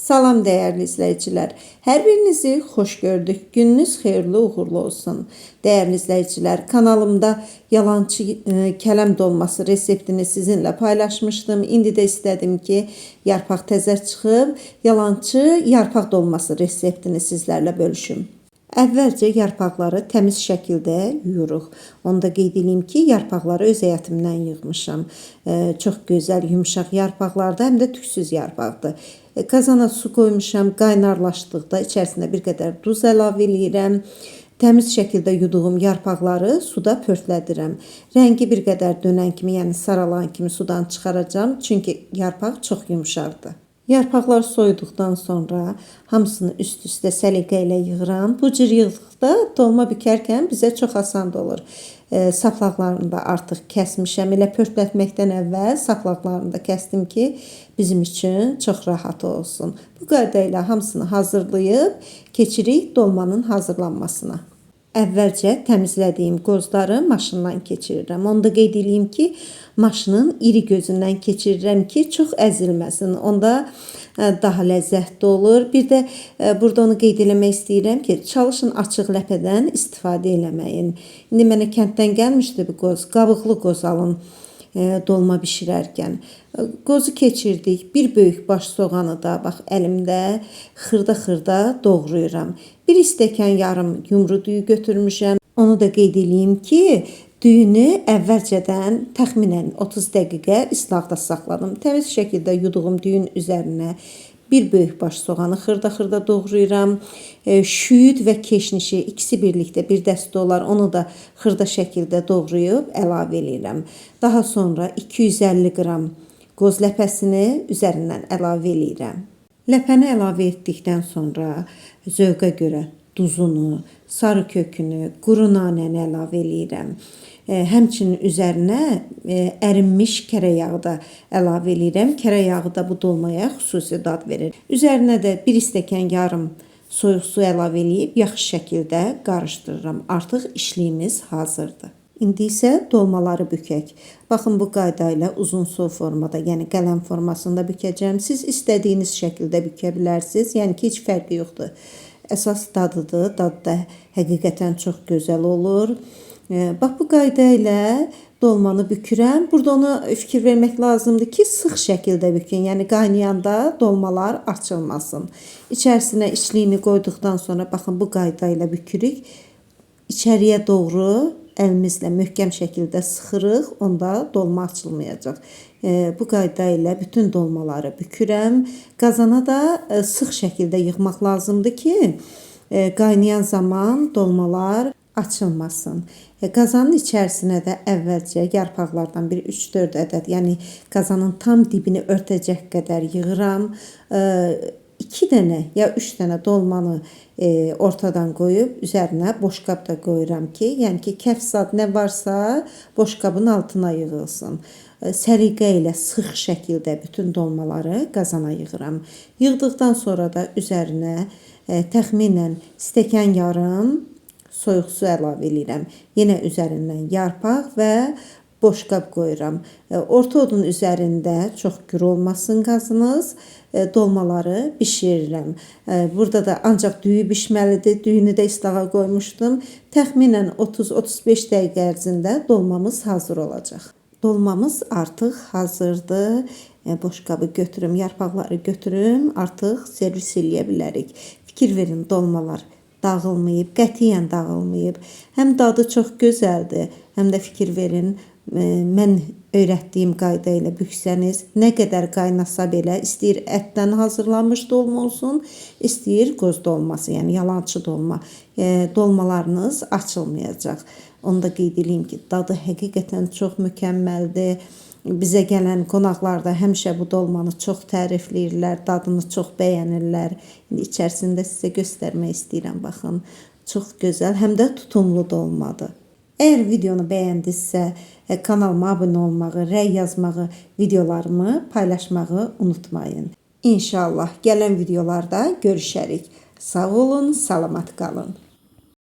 Salam dəyərli izləyicilər. Hər birinizi xoş gördük. Gününüz xeyirli, uğurlu olsun. Dəyərli izləyicilər, kanalımda yalançı kələm dolması reseptini sizinlə paylaşmışdım. İndi də istədim ki, yarpaq təzə çıxıb, yalançı yarpaq dolması reseptini sizlərlə bölüşüm. Əvvəlcə yarpaqları təmiz şəkildə yuyuruq. Onda qeyd edeyim ki, yarpaqları öz həyətimdən yığmışam. Çox gözəl, yumşaq yarpaqlardır, həm də tüksüz yarpaqdır. Qazana su qoymuşam, qaynarlaşdıqda içərisinə bir qədər duz əlavə edirəm. Təmiz şəkildə yuduğum yarpaqları suda pörtlədirəm. Rəngi bir qədər dönən kimi, yəni saralan kimi sudan çıxaracağım, çünki yarpaq çox yumşaqdır. Yarpaqlar soyuduqdan sonra hamısını üst-üstə səliqə ilə yığıram. Bu cür yığdıqda dolma bükərkən bizə çox asan olur. Saplaqlarını da artıq kəsmişəm. Elə pörtlətməkdən əvvəl saplaqlarını da kəsdim ki, bizim üçün çox rahat olsun. Bu qayda ilə hamısını hazırlayıb keçirik dolmanın hazırlanmasına. Əvvəlcə təmizlədiyim qozları maşından keçirirəm. Onda qeyd edeyim ki, maşının iri gözündən keçirirəm ki, çox əzilməsin. Onda daha ləzzətli olur. Bir də burada onu qeyd eləmək istəyirəm ki, çalışın açıq ləpədən istifadə eləməyin. İndi mənə kənddən gəlmişdi bu qoz. Qabıqlı qoz alın dolma bişirərkən. Qozu keçirdik. Bir böyük baş soğanı da bax əlimdə xırda-xırda doğrayıram. Bir stəkan yarım yumru düyü götürmüşəm. Onu da qeyd edeyim ki, düyünü əvvəlcədən təxminən 30 dəqiqə islaqda saxladım. Təmiz şəkildə yuduğum düyün üzərinə bir böyük baş soğanı xırda-xırda doğrayıram. Şüyüd və keşnişi ikisi birlikdə bir dəstə olar. Onu da xırda şəkildə doğrayıb əlavə edirəm. Daha sonra 250 qram qoz ləpəsini üzərindən əlavə edirəm. Ləpəni əlavə etdikdən sonra zövqə görə duzunu, sarı kökünü, quru nanəni əlavə edirəm. Həmçinin üzərinə ərinmiş kərə yağı da əlavə edirəm. Kərə yağı da bu dolmaya xüsusi dad verir. Üzərinə də bir stəkan yarım soyuq su əlavə edib yaxşı şəkildə qarışdırıram. Artıq işliyimiz hazırdır. İndi isə dolmaları bükək. Baxın, bu qayda ilə uzun sol formada, yəni qələm formasında bükəcəm. Siz istədiyiniz şəkildə bükə bilərsiniz. Yəni ki, heç fərqi yoxdur. Əsas dadıdır. Dadı da həqiqətən çox gözəl olur. Bax, bu qayda ilə dolmanı bükürəm. Burada ona fikir vermək lazımdır ki, sıx şəkildə bükün. Yəni qaynayanda dolmalar açılmasın. İçərisinə içliyini qoyduqdan sonra baxın, bu qayda ilə bükürük. İçəriyə doğru əlimizlə möhkəm şəkildə sıxırıq, onda dolma açılmayacaq. Bu qayda ilə bütün dolmaları bükürəm. Qazana da sıx şəkildə yığmaq lazımdır ki, qaynayan zaman dolmalar açılmasın. Qazanın içərisinə də əvvəlcə yarpaqlardan bir 3-4 ədəd, yəni qazanın tam dibini örtəcək qədər yığıram. 2 dənə ya 3 dənə dolmanı ortadan qoyub üzərinə boşqab da qoyuram ki, yəni ki, kəfsad nə varsa boşqabın altına yığılsın. Səliqə ilə sıx şəkildə bütün dolmaları qazana yığıram. Yığdıqdan sonra da üzərinə təxminən stəkan yarım soyuq su əlavə edirəm. Yenə üzərindən yarpaq və boşqab qoyuram. Orta odun üzərində çox gür olmasın qazınız. Dolmaları bişirirəm. Burada da ancaq düyü bişməlidir. Düyünü də islağa qoymuşdum. Təxminən 30-35 dəqiqə ərzində dolmamız hazır olacaq. Dolmamız artıq hazırdır. Boşqabı götürüm, yarpaqları götürüm. Artıq servis eləyə bilərik. Fikir verin, dolmalar dağılmayıb, qətiyyən dağılmayıb. Həm dadı çox gözəldir, həm də fikir verin, mən öyrətdiyim qayda ilə büksəniz, nə qədər qaynasa belə, istəyir ətdən hazırlanmış dolma olsun, istəyir qoz dolması, yəni yalançı dolma. Dolmalarınız açılmayacaq. Onu da qeyd edeyim ki, dadı həqiqətən çox mükəmməldir. Bizə gələn qonaqlar da həmişə bu dolmanı çox tərifləyirlər, dadını çox bəyənirlər. İndi içərisində sizə göstərmək istəyirəm, baxın. Çox gözəl, həm də tutumlu dolmadır. Əgər videonu bəyəndinizsə, kanalıma abunə olmağı, rəy yazmağı, videolarımı paylaşmağı unutmayın. İnşallah gələn videolarda görüşərik. Sağ olun, salamat qalın.